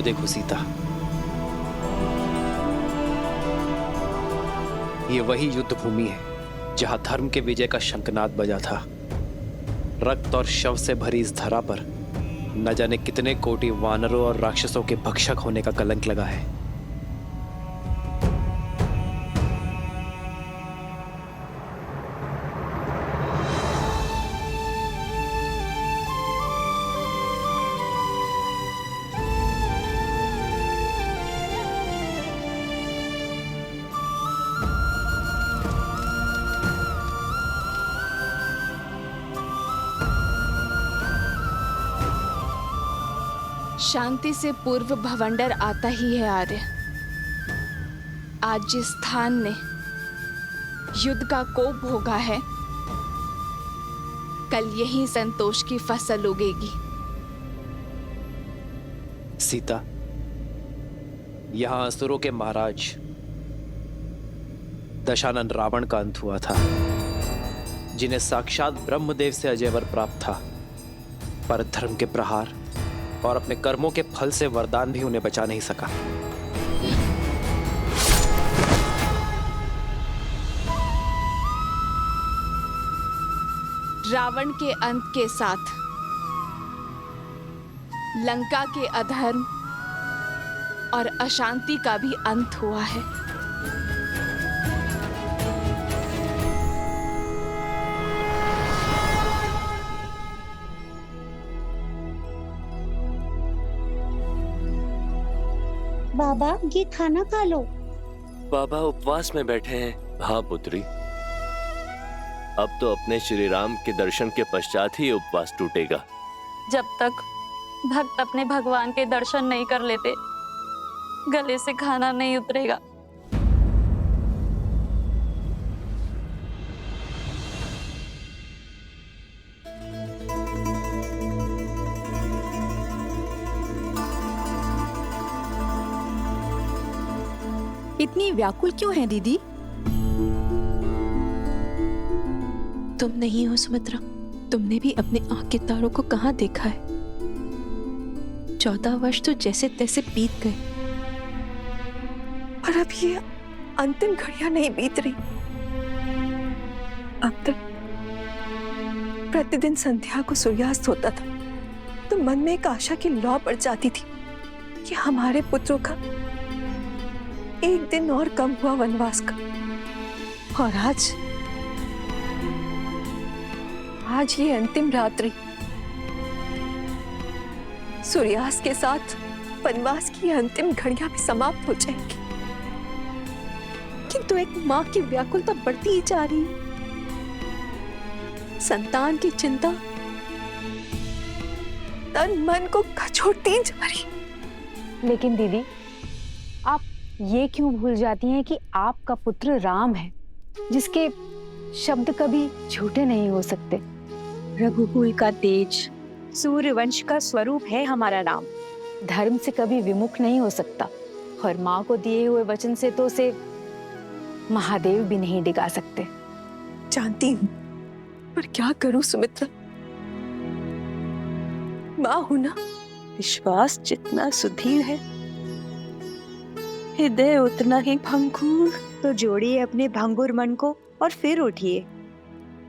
वो देखो सीता, ये वही युद्ध भूमि है जहां धर्म के विजय का शंखनाद बजा था। रक्त और शव से भरी इस धरा पर न जाने कितने कोटि वानरों और राक्षसों के भक्षक होने का कलंक लगा है। शांति से पूर्व भवंडर आता ही है आर्य। आज जिस स्थान ने युद्ध का कोप भोगा है, कल यही संतोष की फसल उगेगी। सीता, यहां असुरों के महाराज दशानन रावण का अंत हुआ था, जिन्हें साक्षात ब्रह्मदेव से अजय वर प्राप्त था, पर धर्म के प्रहार और अपने कर्मों के फल से वरदान भी उन्हें बचा नहीं सका। रावण के अंत के साथ लंका के अधर्म और अशांति का भी अंत हुआ है। बाबा, ये खाना खा लो। बाबा उपवास में बैठे हैं। हाँ पुत्री, अब तो अपने श्री राम के दर्शन के पश्चात ही उपवास टूटेगा। जब तक भक्त अपने भगवान के दर्शन नहीं कर लेते, गले से खाना नहीं उतरेगा। इतनी व्याकुल क्यों है दीदी? तुम नहीं हो सुमित्रा, तुमने भी अपने आंख के तारों को कहाँ देखा है? 14 वर्ष तो जैसे तैसे बीत गए, पर अब ये अंतिम घड़ियां नहीं बीत रही। अब तक प्रतिदिन संध्या को सूर्यास्त होता था तो मन में एक आशा की लौ पड़ जाती थी कि हमारे पुत्रों का एक दिन और कम हुआ वनवास का। और आज ये अंतिम रात्रि, सूर्यास्त के साथ वनवास की अंतिम घड़ियां भी समाप्त हो जाएंगी। किंतु एक मां की व्याकुलता बढ़ती ही जा रही है। संतान की चिंता तन मन को कचोटती जा रही। लेकिन दीदी, आप ये क्यों भूल जाती हैं कि आपका पुत्र राम है, जिसके शब्द कभी झूठे नहीं हो सकते। रघुकुल का तेज, सूर्यवंश का स्वरूप है हमारा राम। धर्म से कभी विमुख नहीं हो सकता, और माँ को दिए हुए वचन से तो उसे महादेव भी नहीं डिगा सकते। जानती हूँ, पर क्या करूं सुमित्रा, माँ हूं ना। विश्वास जितना सुदृढ़ है, हृदय उतना ही भंगुर। तो जोड़िए अपने भंगुर मन को और फिर उठिए।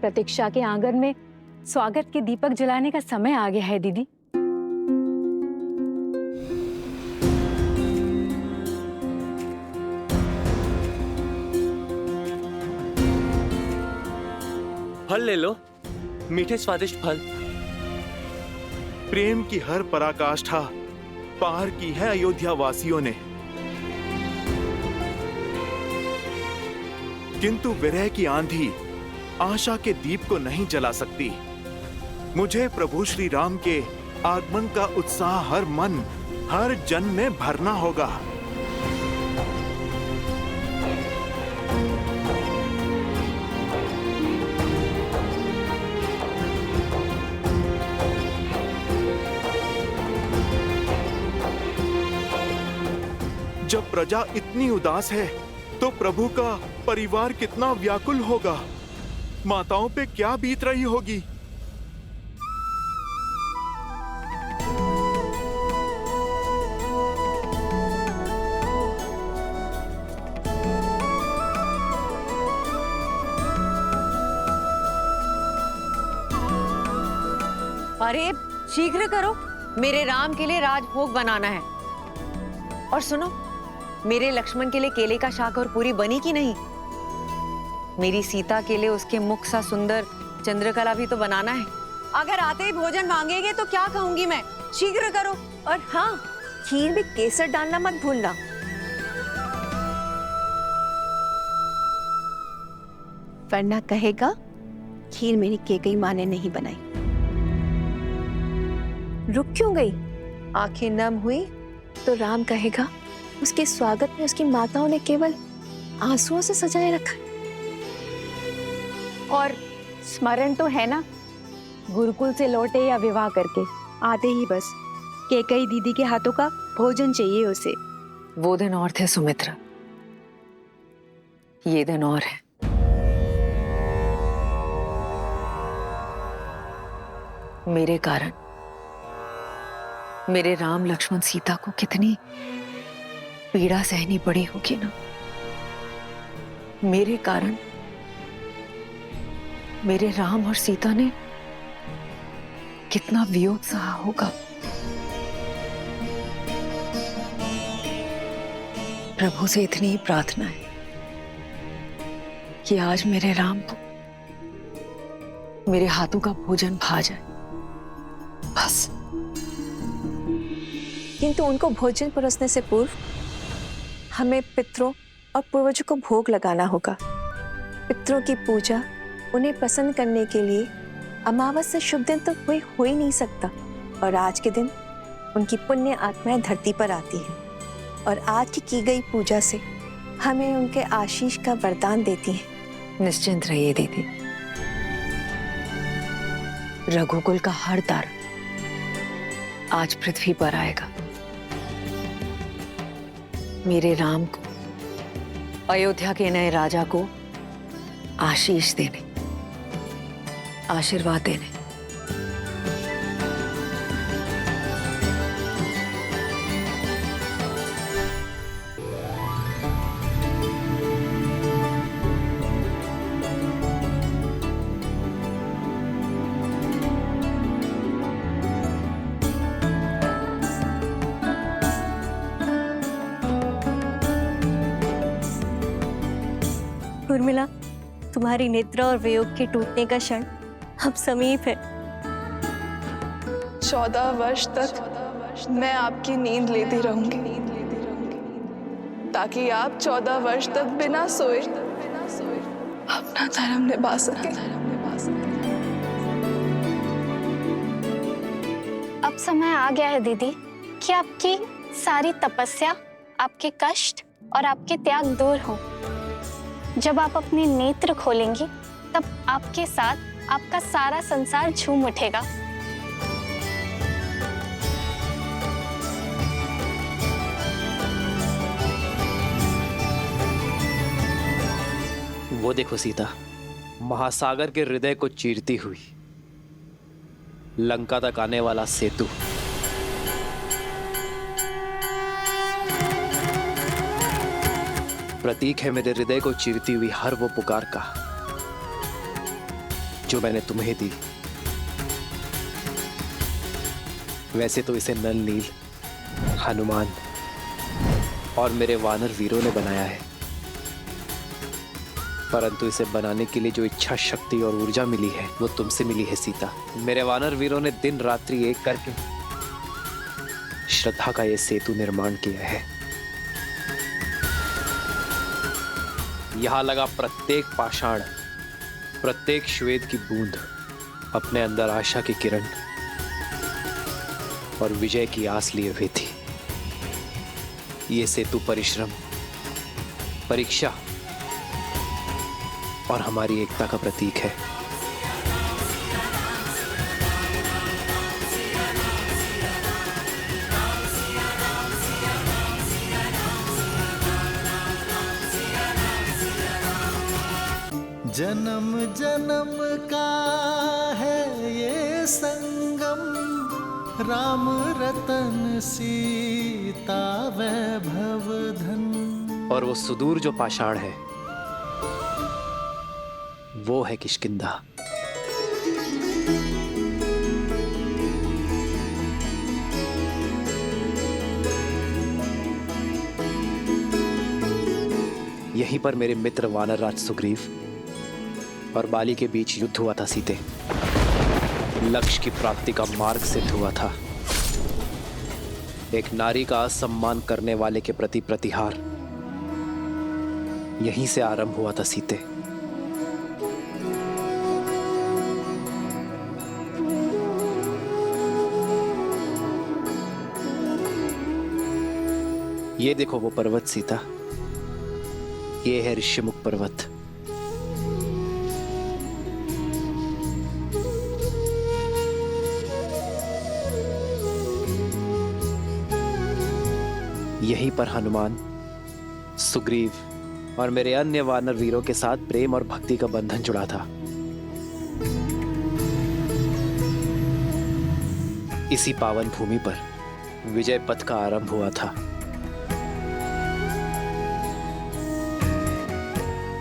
प्रतीक्षा के आंगन में स्वागत के दीपक जलाने का समय आ गया है दीदी। फल ले लो, मीठे स्वादिष्ट फल। प्रेम की हर पराकाष्ठा पार की है अयोध्या वासियों ने, किंतु विरह की आंधी आशा के दीप को नहीं जला सकती। मुझे प्रभु श्री राम के आगमन का उत्साह हर मन, हर जन में भरना होगा। जब प्रजा इतनी उदास है तो प्रभु का परिवार कितना व्याकुल होगा। माताओं पे क्या बीत रही होगी। अरे शीघ्र करो, मेरे राम के लिए राजभोग बनाना है। और सुनो, मेरे लक्ष्मण के लिए केले का शाक और पूरी बनी कि नहीं? मेरी सीता के लिए उसके मुख सा सुंदर चंद्रकला भी तो बनाना है। अगर आते ही भोजन मांगेंगे तो क्या कहूंगी मैं? शीघ्र करो। और हाँ, खीर में केसर डालना मत भूलना। वरना कहेगा खीर मेरी केकई माँ ने नहीं बनाई। रुक क्यों गई? आंखें नम हुई तो राम कहेगा उसके स्वागत में उसकी माताओं ने केवल आंसुओं से सजाए रखा। और स्मरण तो है ना, गुरुकुल से लौटे या विवाह करके आते ही बस केकई दीदी के हाथों का भोजन चाहिए उसे। वो दिन और थे सुमित्रा, ये दिन और है। मेरे कारण मेरे राम लक्ष्मण सीता को कितनी पीड़ा सहनी पड़ी होगी ना। मेरे कारण मेरे राम और सीता ने कितना वियोग सहा होगा। प्रभु से इतनी ही प्रार्थना है कि आज मेरे राम को मेरे हाथों का भोजन भा जाए, बस। किंतु उनको भोजन परोसने से पूर्व हमें पितरों और पूर्वजों को भोग लगाना होगा। पितरों की पूजा उन्हें प्रसन्न करने के लिए अमावस्या शुभ दिन तो कोई हो ही नहीं सकता, और आज के दिन उनकी पुण्य आत्माएं धरती पर आती हैं और आज की गई पूजा से हमें उनके आशीष का वरदान देती हैं। निश्चिंत रहिए दीदी, रघुकुल का हर तार आज पृथ्वी पर आएगा मेरे राम को, अयोध्या के नए राजा को आशीष देने, आशीर्वाद देने। उर्मिला, तुम्हारी निद्रा और वियोग के टूटने का क्षण अब समीप है। 14 वर्ष तक मैं आपकी नींद लेती रहूंगी, ताकि आप 14 वर्ष तक बिना सोए अपना धर्म निभा सके। अब समय आ गया है दीदी कि आपकी सारी तपस्या, आपके कष्ट और आपके त्याग दूर हो। जब आप अपने नेत्र खोलेंगी तब आपके साथ आपका सारा संसार झूम उठेगा। वो देखो सीता, महासागर के हृदय को चीरती हुई लंका तक आने वाला सेतु। प्रतीक है मेरे हृदय को चीरती हुई हर वो पुकार का जो मैंने तुम्हें दी। वैसे तो इसे नल नील, हनुमान और मेरे वानर वीरों ने बनाया है, परंतु इसे बनाने के लिए जो इच्छा शक्ति और ऊर्जा मिली है वो तुमसे मिली है सीता। मेरे वानर वीरों ने दिन रात्रि एक करके श्रद्धा का ये सेतु निर्माण किया है। यहां लगा प्रत्येक पाषाण, प्रत्येक श्वेत की बूंद अपने अंदर आशा की किरण और विजय की आस लिए हुए थी। ये सेतु परिश्रम, परीक्षा और हमारी एकता का प्रतीक है। जन्म जन्म का है ये संगम, राम रतन सीता वैभव धन। और वो सुदूर जो पाषाण है वो है किष्किंधा। यहीं पर मेरे मित्र वानर राज सुग्रीव और बाली के बीच युद्ध हुआ था सीते। लक्ष्य की प्राप्ति का मार्ग सिद्ध हुआ था। एक नारी का सम्मान करने वाले के प्रति प्रतिहार यहीं से आरंभ हुआ था सीते। ये देखो वो पर्वत सीता, ये है ऋषिमुख पर्वत। यहीं पर हनुमान, सुग्रीव और मेरे अन्य वानर वीरों के साथ प्रेम और भक्ति का बंधन जुड़ा था। इसी पावन भूमि पर विजय पथ का आरंभ हुआ था।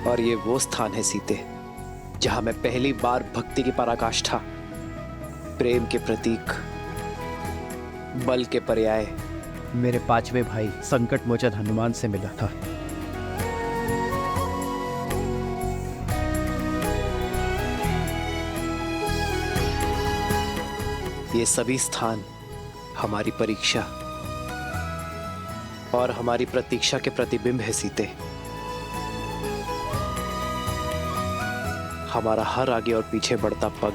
और ये वो स्थान है सीते, जहां मैं पहली बार भक्ति की पराकाष्ठा, प्रेम के प्रतीक, बल के पर्याय मेरे पांचवे भाई संकट मोचन हनुमान से मिला था। ये सभी स्थान हमारी परीक्षा और हमारी प्रतीक्षा के प्रतिबिंब है सीते। हमारा हर आगे और पीछे बढ़ता पग,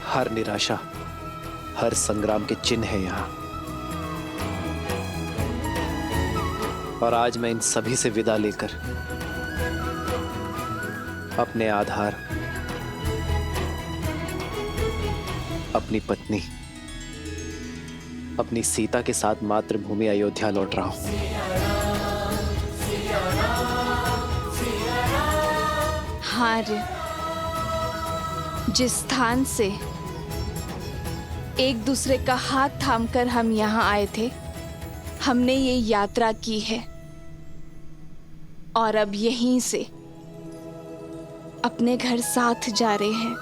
हर निराशा, हर संग्राम के चिन्ह है यहाँ। और आज मैं इन सभी से विदा लेकर अपने आधार, अपनी पत्नी, अपनी सीता के साथ मातृभूमि अयोध्या लौट रहा हूं। हाँ रे, जिस स्थान से एक दूसरे का हाथ थामकर हम यहाँ आए थे, हमने ये यात्रा की है और अब यहीं से अपने घर साथ जा रहे हैं।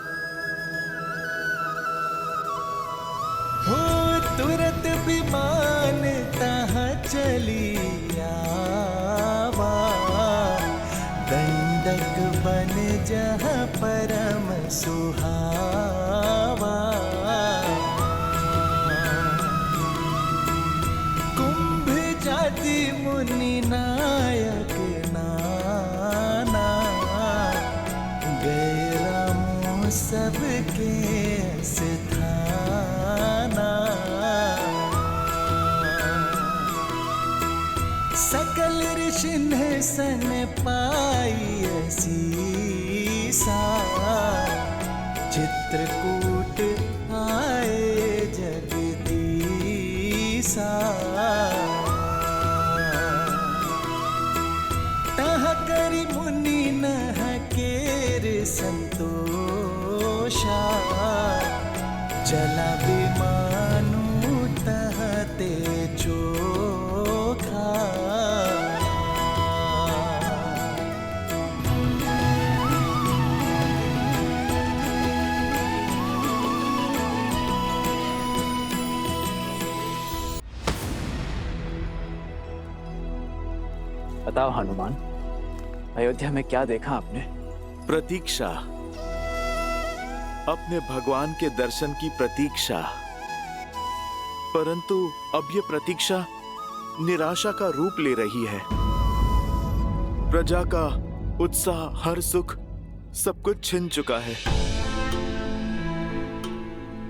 हो तुरंत विमान तहाँ चली आवा, दंडक बन जहाँ परम सुहावा। कुंभ जाति मुनि नायक नाना, गए रामो सबके स्थाना। सकल ऋषिन सन पाई असीसा, चित्रकूट आए जगदीसा। तह करी मुनि नह केर संतोषा, चला विमानु तहते चोखा। बताओ हनुमान, अयोध्या में क्या देखा आपने? प्रतीक्षा, अपने भगवान के दर्शन की प्रतीक्षा। परंतु अब ये प्रतीक्षा निराशा का रूप ले रही है। प्रजा का उत्साह, हर सुख, सब कुछ छिन चुका है।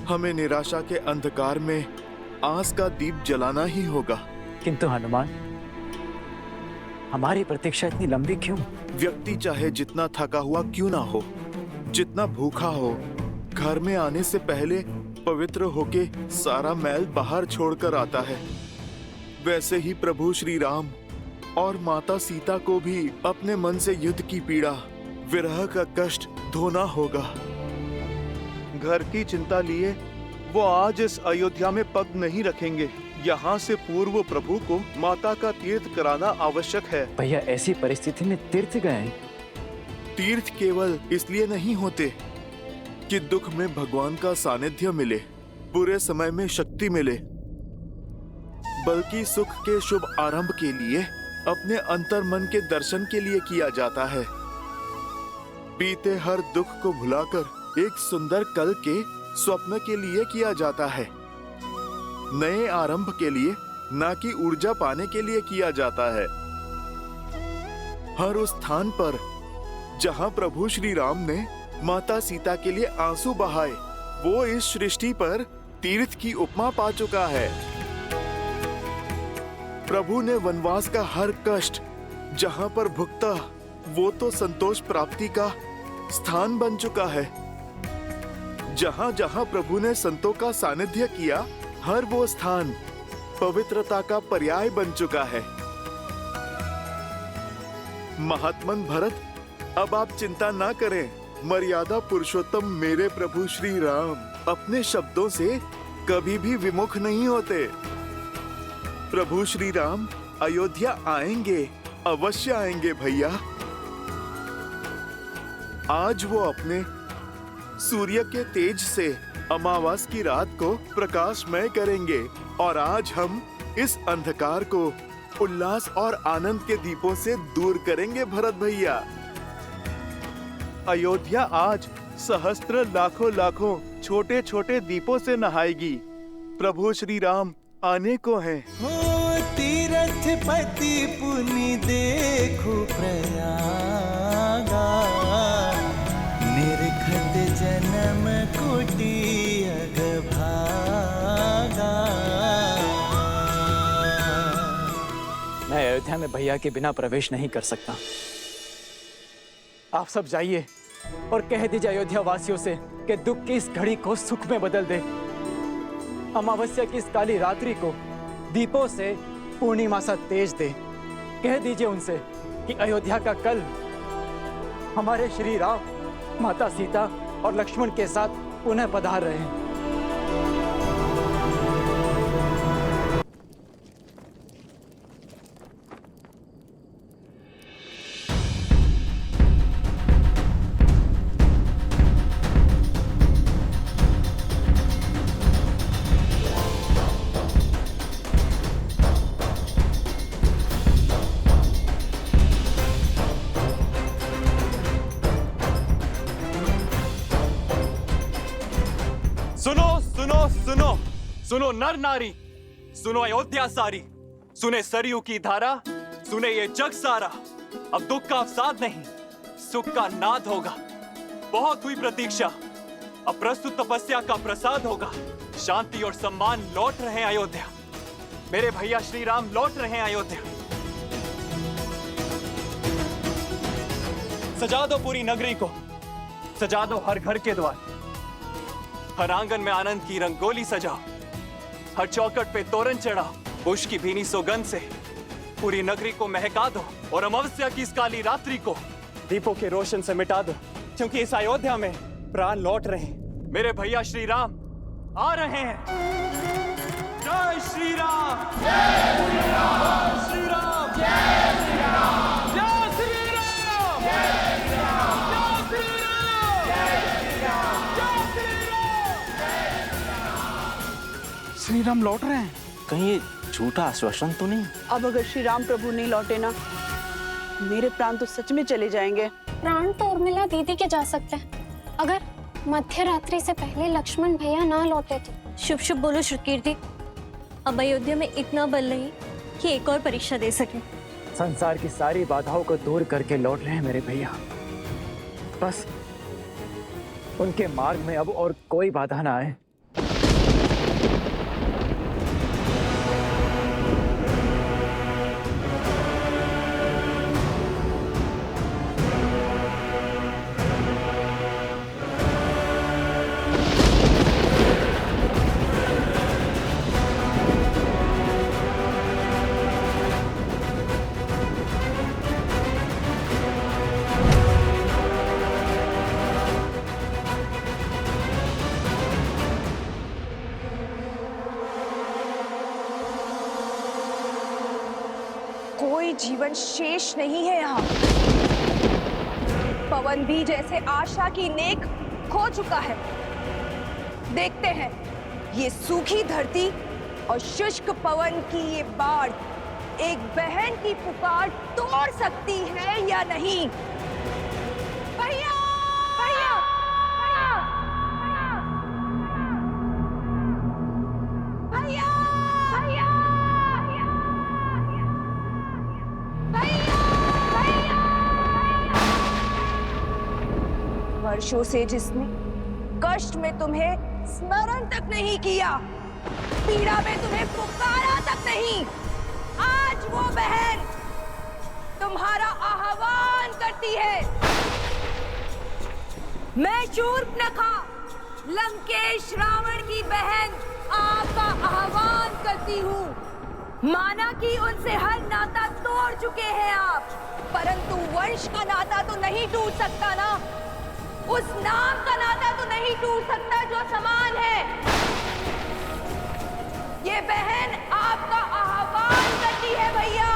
हमें निराशा के अंधकार में आस का दीप जलाना ही होगा। किंतु हनुमान, हमारी प्रतीक्षा इतनी लंबी क्यों? व्यक्ति चाहे जितना थका हुआ क्यों ना हो, जितना भूखा हो, घर में आने से पहले पवित्र होके सारा मैल बाहर छोड़कर आता है। वैसे ही प्रभु श्री राम और माता सीता को भी अपने मन से युद्ध की पीड़ा, विरह का कष्ट धोना होगा। घर की चिंता लिए वो आज इस अयोध्या में पग नहीं रखेंगे। यहाँ से पूर्व प्रभु को माता का तीर्थ कराना आवश्यक है। भैया, ऐसी परिस्थिति में तीर्थ गए? तीर्थ केवल इसलिए नहीं होते कि दुख में भगवान का सानिध्य मिले, बुरे समय में शक्ति मिले, बल्कि सुख के शुभ आरंभ के लिए अपने अंतर मन के दर्शन के लिए किया जाता है। बीते हर दुख को भुलाकर एक सुंदर कल के स्वप्न के लिए किया जाता है। नए आरंभ के लिए, ना कि ऊर्जा पाने के लिए किया जाता है। हर उस स्थान पर जहां प्रभु श्री राम ने माता सीता के लिए आंसू बहाए, वो इस सृष्टि पर तीर्थ की उपमा पा चुका है। प्रभु ने वनवास का हर कष्ट जहां पर भुगता, वो तो संतोष प्राप्ति का स्थान बन चुका है। जहां जहां प्रभु ने संतों का सानिध्य किया, हर वो स्थान पवित्रता का पर्याय बन चुका है। महात्मन भरत, अब आप चिंता ना करें। मर्यादा पुरुषोत्तम मेरे प्रभु श्री राम अपने शब्दों से कभी भी विमुख नहीं होते। प्रभु श्री राम अयोध्या आएंगे, अवश्य आएंगे भैया। आज वो अपने सूर्य के तेज से अमावस की रात को प्रकाशमय करेंगे और आज हम इस अंधकार को उल्लास और आनंद के दीपों से दूर करेंगे भरत भैया। अयोध्या आज सहस्त्र लाखों लाखों छोटे छोटे दीपों से नहाएगी। प्रभु श्री राम आने को हैं। हो तीरथ पति पुनि देखो प्रयागा, निरखत जन्म कोटि अगभागा। मैं अयोध्या में भैया के बिना प्रवेश नहीं कर सकता। आप सब जाइए और कह दीजिए अयोध्या वासियों से कि दुख की इस घड़ी को सुख में बदल दे। अमावस्या की इस काली रात्रि को दीपों से पूर्णिमा सा तेज दे। कह दीजिए उनसे कि अयोध्या का कल हमारे श्री राम, माता सीता और लक्ष्मण के साथ पुनः पधार रहे हैं। सुनो सुनो सुनो सुनो नर नारी, सुनो अयोध्या सारी, सुने सरयू की धारा, सुने ये जग सारा। अब दुख का अवसाद नहीं, सुख का नाद होगा। बहुत हुई प्रतीक्षा, अब प्रस्तुत तपस्या का प्रसाद होगा। शांति और सम्मान लौट रहे हैं अयोध्या। मेरे भैया श्री राम लौट रहे हैं अयोध्या। सजा दो पूरी नगरी को, सजा दो हर घर के द्वार। हर आंगन में आनंद की रंगोली सजाओ, हर चौखट पे तोरण चढ़ाओ। पुष्प की भीनी सुगंध से पूरी नगरी को महका दो और अमावस्या की इस काली रात्रि को दीपों के रोशन से मिटा दो, क्योंकि इस अयोध्या में प्राण लौट रहे हैं। मेरे भैया श्री राम आ रहे हैं। जय श्री राम, जय श्री राम, श्री राम, जय श्री राम, जय श्री राम, जय श्री राम, जय श्री राम, जय श्री राम, जय श्री राम। श्री राम लौट रहे हैं। कहीं ये झूठा आश्वासन तो नहीं? अब अगर श्री राम प्रभु नहीं लौटे ना, मेरे प्राण तो सच में चले जाएंगे। प्राण तो उर्मिला दीदी के जा सकते हैं, अगर मध्य रात्रि से पहले लक्ष्मण भैया ना लौटे तो। शुभ शुभ बोलो श्रुतकीर्ति। अब अयोध्या में इतना बल नहीं कि एक और परीक्षा दे सके। संसार की सारी बाधाओं को दूर करके लौट रहे हैं मेरे भैया। बस उनके मार्ग में अब और कोई बाधा ना आए। कोई जीवन शेष नहीं है यहाँ। पवन भी जैसे आशा की नेक खो चुका है। देखते हैं ये सूखी धरती और शुष्क पवन की ये बाढ़ एक बहन की पुकार तोड़ सकती है या नहीं? भैया! भैया! भैया! भैया! भैया! वर्षों से जिसने कष्ट में तुम्हें स्मरण तक नहीं किया, पीड़ा में तुम्हें पुकारा तक नहीं, आज वो बहन तुम्हारा आह्वान करती है। मैं शूर्पणखा, लंकेश रावण की बहन, आपका आह्वान करती हूँ। माना कि उनसे हर नाता तोड़ चुके हैं आप, परंतु वंश का नाता तो नहीं टूट सकता ना। उस नाम का नाता तो नहीं टूट सकता जो समान है। ये बहन आपका आह्वान करती है भैया।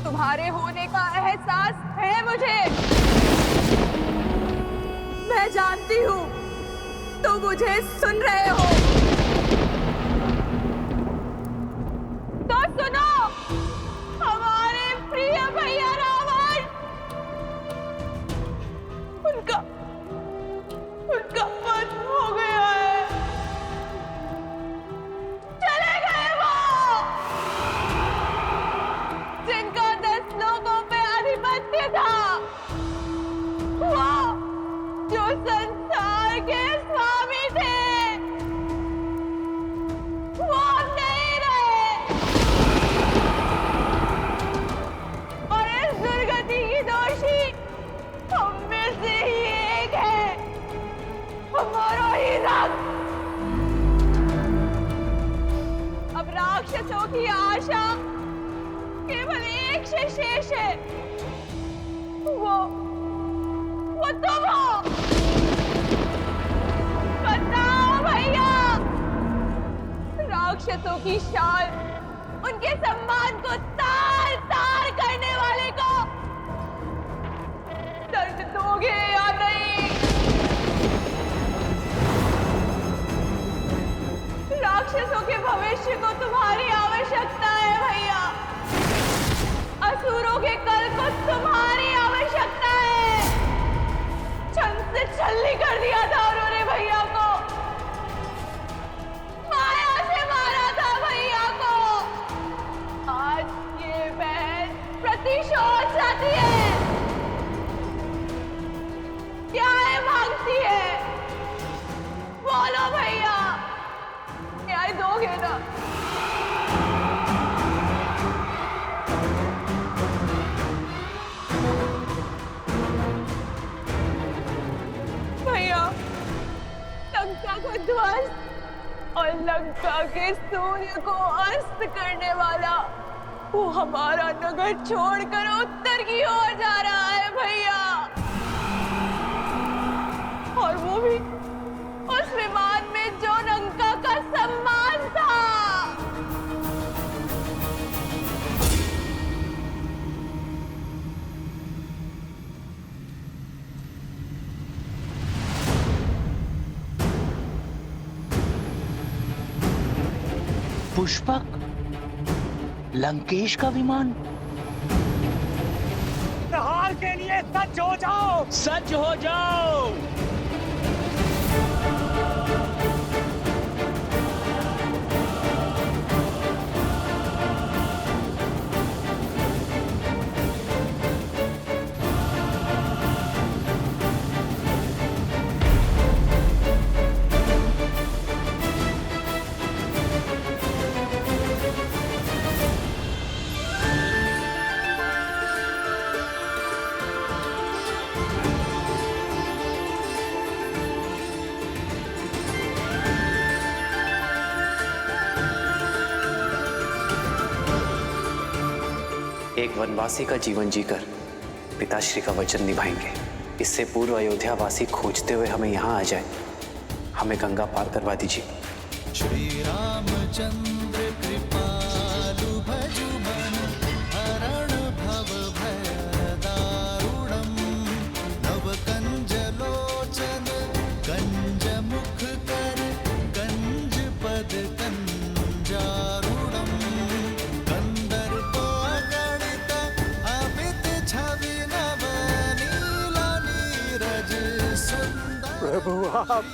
तुम्हारे होने का एहसास है मुझे। मैं जानती हूँ तुम मुझे सुन रहे हो। तो सुनो, हमारे प्रिय भैया रावण, उनका वध हो गया है। चले गए वो जिनका 10 लोगों पे आधिपत्य था, वो जो संसार के स्वामी थे, वो अब नहीं रहे। और इस दुर्गति की दोषी हम में से ही एक है, हमारा ही रक्त। अब राक्षसों की आशा केवल एक से शेष है, वो तुम हो। बताओ भैया, राक्षसों की शान उनके सम्मान को तार तार करने वाले को दर्द दोगे या नहीं? राक्षसों के भविष्य को तुम्हारी आवश्यकता है भैया। असुरों के कल को तुम्हारी आवश्यकता है। छल से छलनी कर दिया था उन्होंने भैया को, माया से मारा था भैया को। आज ये बहन प्रतिशोध चाहती है। क्या है मांगती है? बोलो भैया, न्याय दोगे ना? भैया, लंका को ध्वस्त और लंका के सूर्य को अस्त करने वाला वो हमारा नगर छोड़कर उत्तर की ओर जा रहा है भैया। और वो भी उस विमान में जो लंका का सम्मान था। पुष्पक, लंकेश का विमान। प्रहार के लिए सज्ज हो जाओ, सज्ज हो जाओ। एक वनवासी का जीवन जीकर पिताश्री का वचन निभाएंगे। इससे पूर्व अयोध्या वासी खोजते हुए हमें यहाँ आ जाए। हमें गंगा पार करवा दीजिए। श्री रामचंद्र कृपालु भजु मन हरण भव भय दारुणम नव कंज लोचन कंज मुख कर कंज पद कंजारुणम कंदर्प गणित अमित छवि नव नीला नीरज सुंदर। प्रभु आप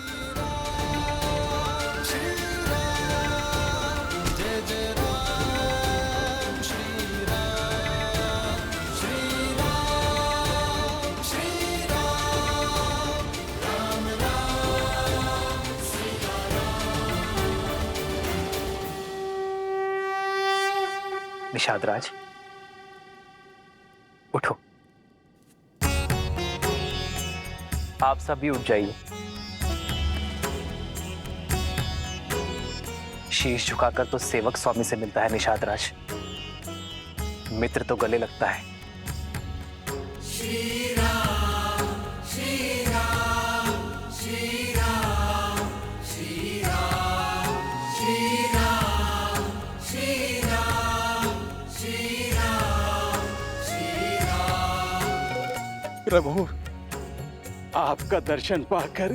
निषाद राज, उठो। आप सभी उठ जाइए। शीश झुकाकर तो सेवक स्वामी से मिलता है निषाद राज, मित्र तो गले लगता है। श्री राम श्री राम श्री राम श्री राम श्री राम श्री राम श्री राम श्री राम। प्रभु आपका दर्शन पाकर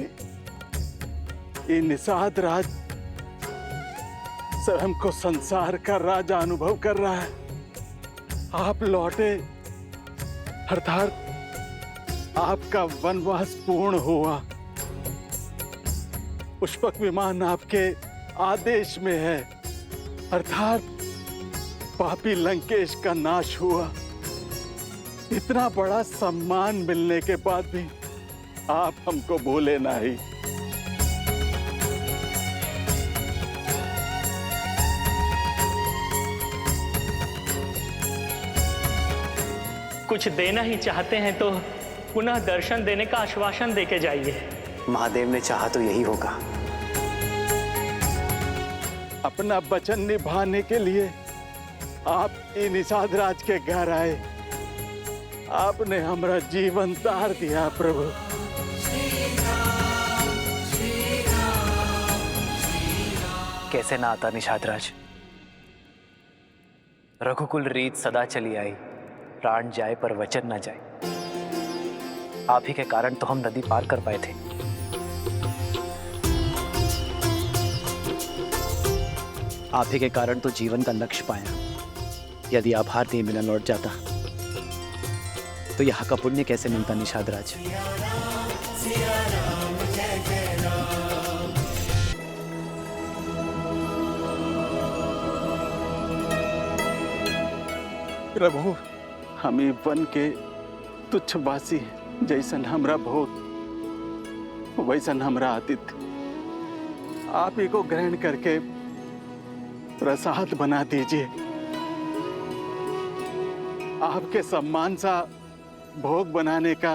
ये निषाद राज स्वयं को संसार का राजा अनुभव कर रहा है। आप लौटे अर्थात आपका वनवास पूर्ण हुआ। पुष्पक विमान आपके आदेश में है, अर्थात पापी लंकेश का नाश हुआ। इतना बड़ा सम्मान मिलने के बाद भी आप हमको भूले नहीं। कुछ देना ही चाहते हैं तो पुनः दर्शन देने का आश्वासन देके जाइए। महादेव ने चाहा तो यही होगा। अपना वचन निभाने के लिए आप निषाद राज के घर आए। आपने हमारा जीवन तार दिया प्रभु। कैसे ना आता निषाद राज। रघुकुल रीत सदा चली आई, प्राण जाए पर वचन ना जाए। आप ही के कारण तो हम नदी पार कर पाए थे। आप ही के कारण तो जीवन का लक्ष्य पाया। यदि आभार नहीं मिला लौट जाता तो यहाँ का पुण्य कैसे मिलता निषाद राज। प्रभु हमें वन के तुच्छ वासी जैसन हमरा भोग वैसन हमरा आतिथ्य आप ही को ग्रहण करके प्रसाद बना दीजिए। आपके सम्मान सा भोग बनाने का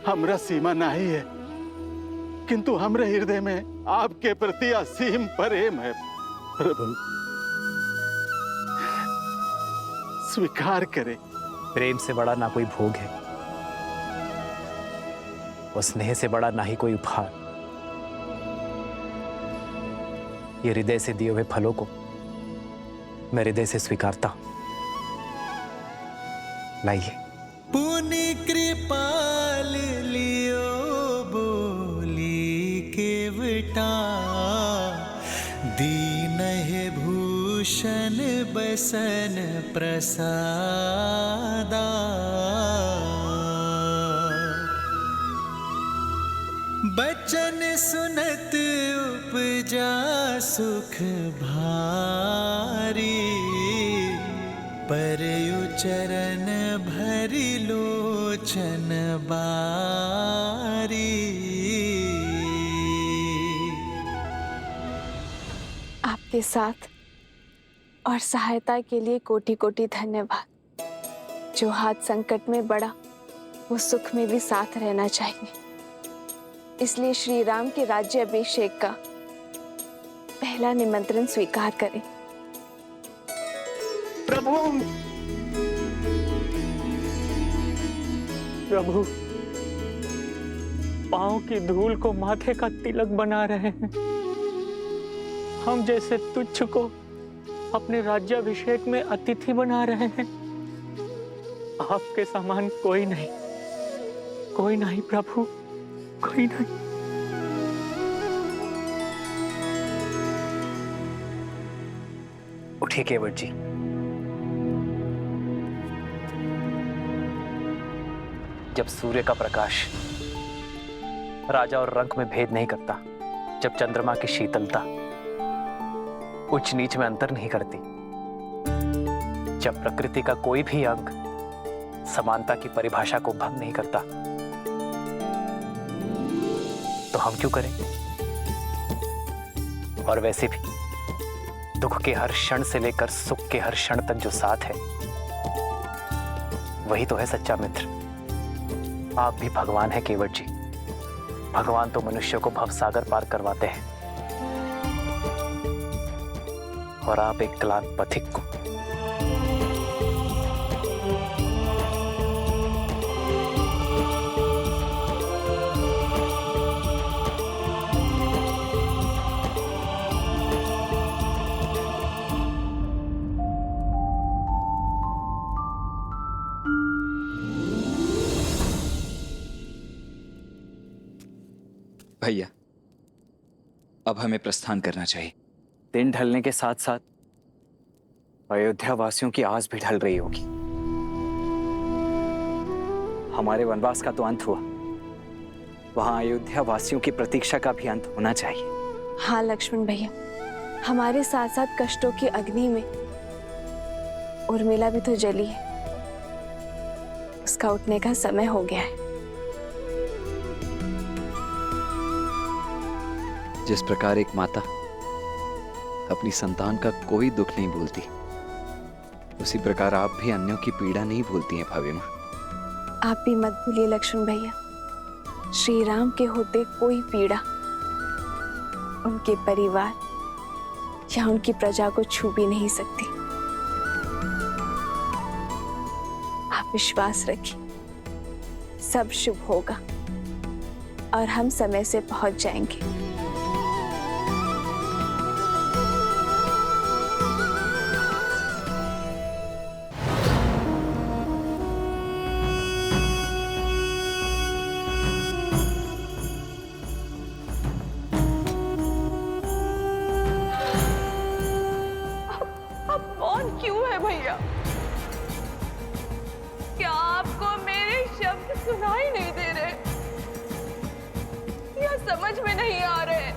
हमरा सीमा नहीं है, किंतु हमरे हृदय में आपके प्रति असीम प्रेम है। प्रभु स्वीकार करें। प्रेम से बड़ा ना कोई भोग है और स्नेह से बड़ा ना ही कोई उपहार। ये हृदय से दिए हुए फलों को मैं हृदय से स्वीकारता हूं। लाइए। पुनि कृपाल लियो बोली केवटा दीन है भूषण बसन प्रसादा। बचन सुनत उपजा सुख भारी परयु चरण भरि लोचन बारी। आपके साथ और सहायता के लिए कोटि कोटि धन्यवाद। जो हाथ संकट में बड़ा वो सुख में भी साथ रहना चाहिए। इसलिए श्री राम के राज्य अभिषेक का पहला निमंत्रण स्वीकार करें। प्रभु प्रभु पांव की धूल को माथे का तिलक बना रहे हैं। हम जैसे तुच्छ को अपने राज्याभिषेक में अतिथि बना रहे हैं। आपके समान कोई नहीं प्रभु, कोई नहीं। उठिए केवट जी। जब सूर्य का प्रकाश राजा और रंक में भेद नहीं करता, जब चंद्रमा की शीतलता उच्च नीच में अंतर नहीं करती, जब प्रकृति का कोई भी अंग समानता की परिभाषा को भंग नहीं करता, तो हम क्यों करें? और वैसे भी दुख के हर क्षण से लेकर सुख के हर क्षण तक जो साथ है, वही तो है सच्चा मित्र। आप भी भगवान हैं केवट जी। भगवान तो मनुष्य को भवसागर पार करवाते हैं, और आप एक क्लांत पथिक को। भैया, अब हमें प्रस्थान करना चाहिए। दिन ढलने के साथ साथ अयोध्या वासियों की आस भी ढल रही होगी। हमारे वनवास का तो अंत हुआ, वहां अयोध्या वासियों की प्रतीक्षा का भी अंत होना चाहिए। हाँ लक्ष्मण भैया, हमारे साथ साथ कष्टों की अग्नि में उर्मिला भी तो जली है। उसका उठने का समय हो गया है। जिस प्रकार एक माता अपनी संतान का कोई दुख नहीं भूलती, उसी प्रकार आप भी अन्यों की पीड़ा नहीं भूलती हैं भाभी माँ। आप भी मत भूलिए लक्ष्मण भैया, श्री राम के होते कोई पीड़ा उनके परिवार या उनकी प्रजा को छू भी नहीं सकती। आप विश्वास रखिए, सब शुभ होगा और हम समय से पहुंच जाएंगे। सुनाई नहीं दे रहे या समझ में नहीं आ रहे।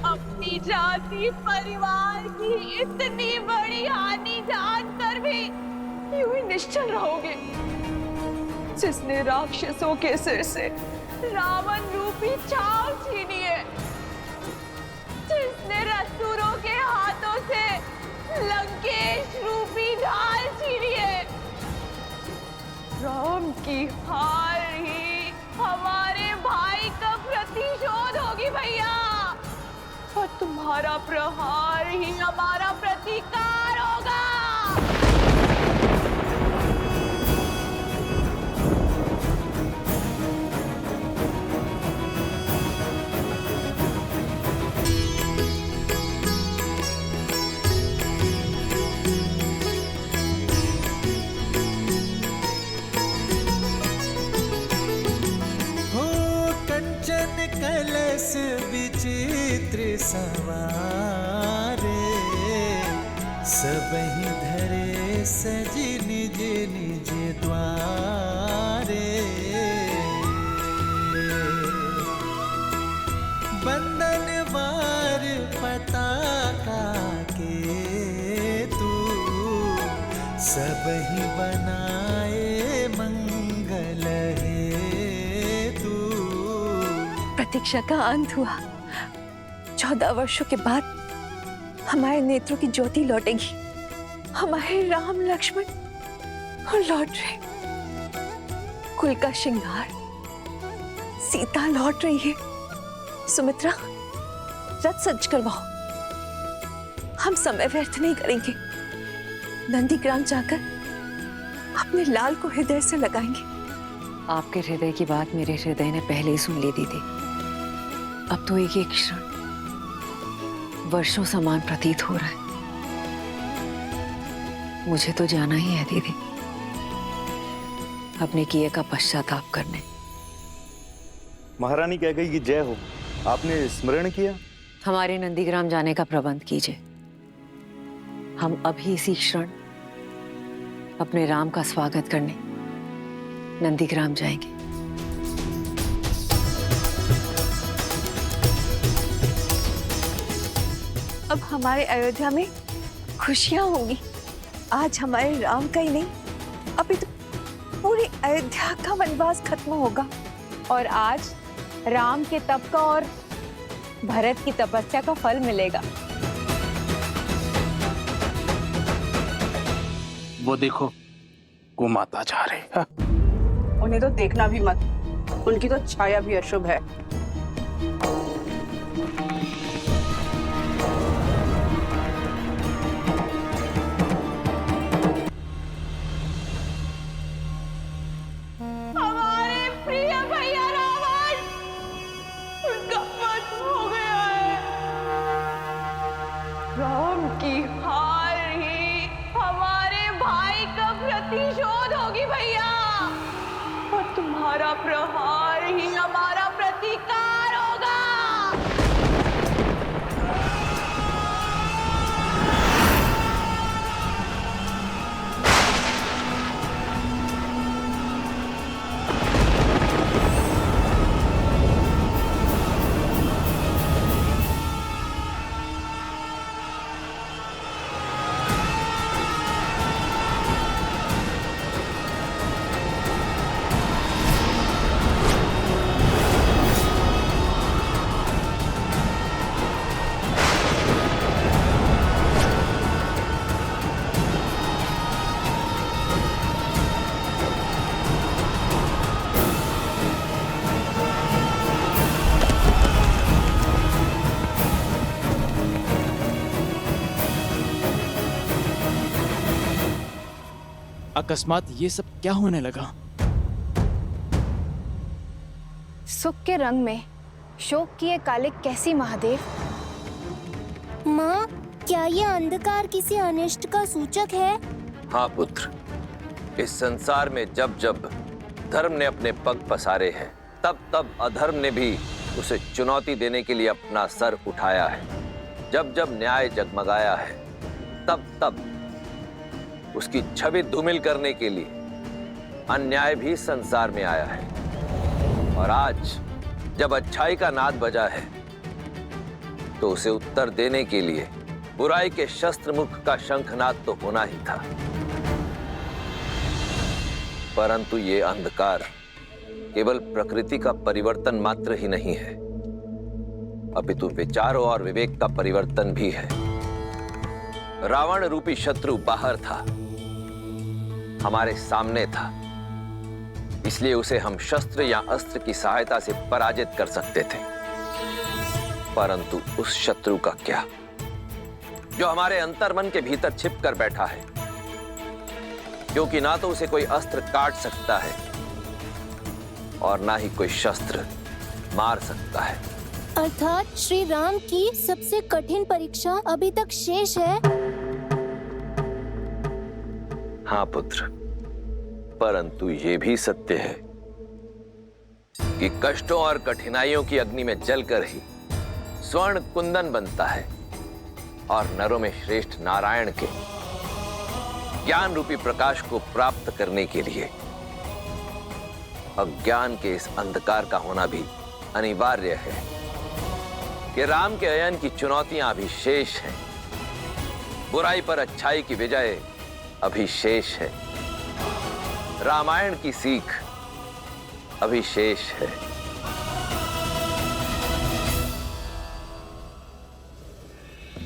अपनी जाति परिवार की इतनी बड़ी हानि जानकर भी यूं ही निश्चल रहोगे? जिसने राक्षसों के सिर से रावण रूपी छाव छीनी है, जिसने रसूरों के हाथों से लंकेश रूपी ढाल छीनी है, राम की हार ही हमारे भाई का प्रतिशोध होगी भैया, और तुम्हारा प्रहार ही हमारा प्रतिकार होगा। कलश विचित्र सवारे, सबहि धरे सज निज निज द्वारे। बंदन वार पताका के तू, सबहि बनाए मंगल हे। प्रतीक्षा का अंत हुआ। 14 वर्षों के बाद हमारे नेत्रों की ज्योति लौटेगी। हमारे राम लक्ष्मण और लौट रहे, कुल का श्रृंगार, सीता लौट रही है। सुमित्रा, रथ सज्ज करवाओ, हम समय व्यर्थ नहीं करेंगे। नंदीग्राम जाकर अपने लाल को हृदय से लगाएंगे। आपके हृदय की बात मेरे हृदय ने पहले ही सुन ली दीदी। अब तो एक एक क्षण वर्षों समान प्रतीत हो रहा है। मुझे तो जाना ही है दीदी, अपने किए का पश्चाताप करने। महारानी कह गई कि जय हो, आपने स्मरण किया? हमारे नंदीग्राम जाने का प्रबंध कीजिए। हम अभी इसी क्षण अपने राम का स्वागत करने नंदीग्राम जाएंगे। अब हमारे अयोध्या में खुशियां होंगी। आज हमारे राम का ही नहीं, अभी तो पूरी अयोध्या का वनवास खत्म होगा। और आज राम के तप का और भरत की तपस्या का फल मिलेगा। वो देखो, वो माता जा रही है। उन्हें तो देखना भी मत, उनकी तो छाया भी अशुभ है। हमारे प्रिय भैया रावण, उनका वध हो गया है। राम की हार ही हमारे भाई का प्रतिशोध होगी भैया, और तुम्हारा प्रहार ही हमारा प्रतिकार होगा। अकस्मात ये सब क्या होने लगा? सुख के रंग में शोक किए काले कैसी महादेव। माँ, क्या ये अंधकार किसी अनिष्ट का सूचक है? हाँ पुत्र, इस संसार में जब जब धर्म ने अपने पग पसारे हैं, तब तब अधर्म ने भी उसे चुनौती देने के लिए अपना सर उठाया है। जब जब न्याय जगमगाया है, तब तब उसकी छवि धूमिल करने के लिए अन्याय भी संसार में आया है। और आज जब अच्छाई का नाद बजा है, तो उसे उत्तर देने के लिए बुराई के शस्त्र मुख का शंखनाद तो होना ही था। परंतु ये अंधकार केवल प्रकृति का परिवर्तन मात्र ही नहीं है, अपितु विचारों और विवेक का परिवर्तन भी है। रावण रूपी शत्रु बाहर था, हमारे सामने था, इसलिए उसे हम शस्त्र या अस्त्र की सहायता से पराजित कर सकते थे। परंतु उस शत्रु का क्या, जो हमारे अंतर्मन के भीतर छिप कर बैठा है, क्योंकि ना तो उसे कोई अस्त्र काट सकता है और ना ही कोई शस्त्र मार सकता है। अर्थात श्री राम की सबसे कठिन परीक्षा अभी तक शेष है। हाँ पुत्र, परंतु ये भी सत्य है कि कष्टों और कठिनाइयों की अग्नि में जलकर ही स्वर्ण कुंदन बनता है, और नरों में श्रेष्ठ नारायण के ज्ञान रूपी प्रकाश को प्राप्त करने के लिए अज्ञान के इस अंधकार का होना भी अनिवार्य है। कि राम के अयन की चुनौतियां अभी शेष हैं, बुराई पर अच्छाई की विजय अभी शेष है, रामायण की सीख अभी शेष है।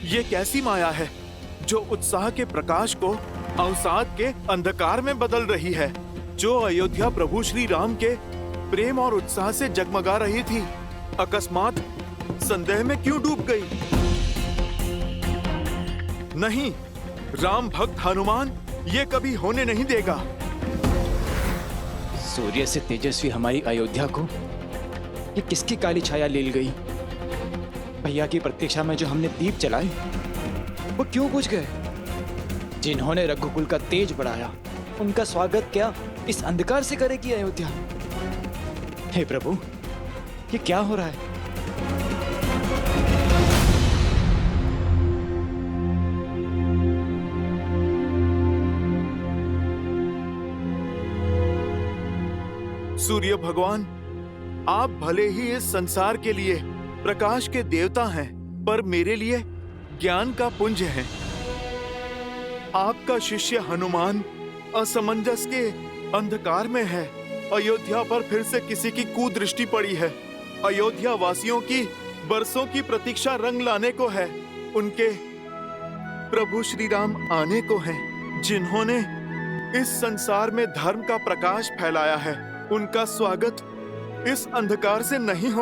ये कैसी माया है जो उत्साह के प्रकाश को अवसाद के अंधकार में बदल रही है, जो अयोध्या प्रभु श्री राम के प्रेम और उत्साह से जगमगा रही थी, अकस्मात संदेह में क्यों डूब गई? नहीं, राम भक्त हनुमान ये कभी होने नहीं देगा। सूर्य से तेजस्वी हमारी अयोध्या को ये किसकी काली छाया ले गई? भैया की प्रतीक्षा में जो हमने दीप जलाए वो क्यों बुझ गए? जिन्होंने रघुकुल का तेज बढ़ाया उनका स्वागत क्या इस अंधकार से करेगी अयोध्या? हे प्रभु, ये क्या हो रहा है? सूर्य भगवान, आप भले ही इस संसार के लिए प्रकाश के देवता हैं, पर मेरे लिए ज्ञान का पुंज हैं। आपका शिष्य हनुमान असमंजस के अंधकार में है। अयोध्या पर फिर से किसी की कुदृष्टि पड़ी है। अयोध्या वासियों की बरसों की प्रतीक्षा रंग लाने को है। उनके प्रभु श्री राम आने को हैं, जिन्होंने इस संसार में धर्म का प्रकाश फैलाया है। उनका स्वागत इस अंधकार से नहीं हो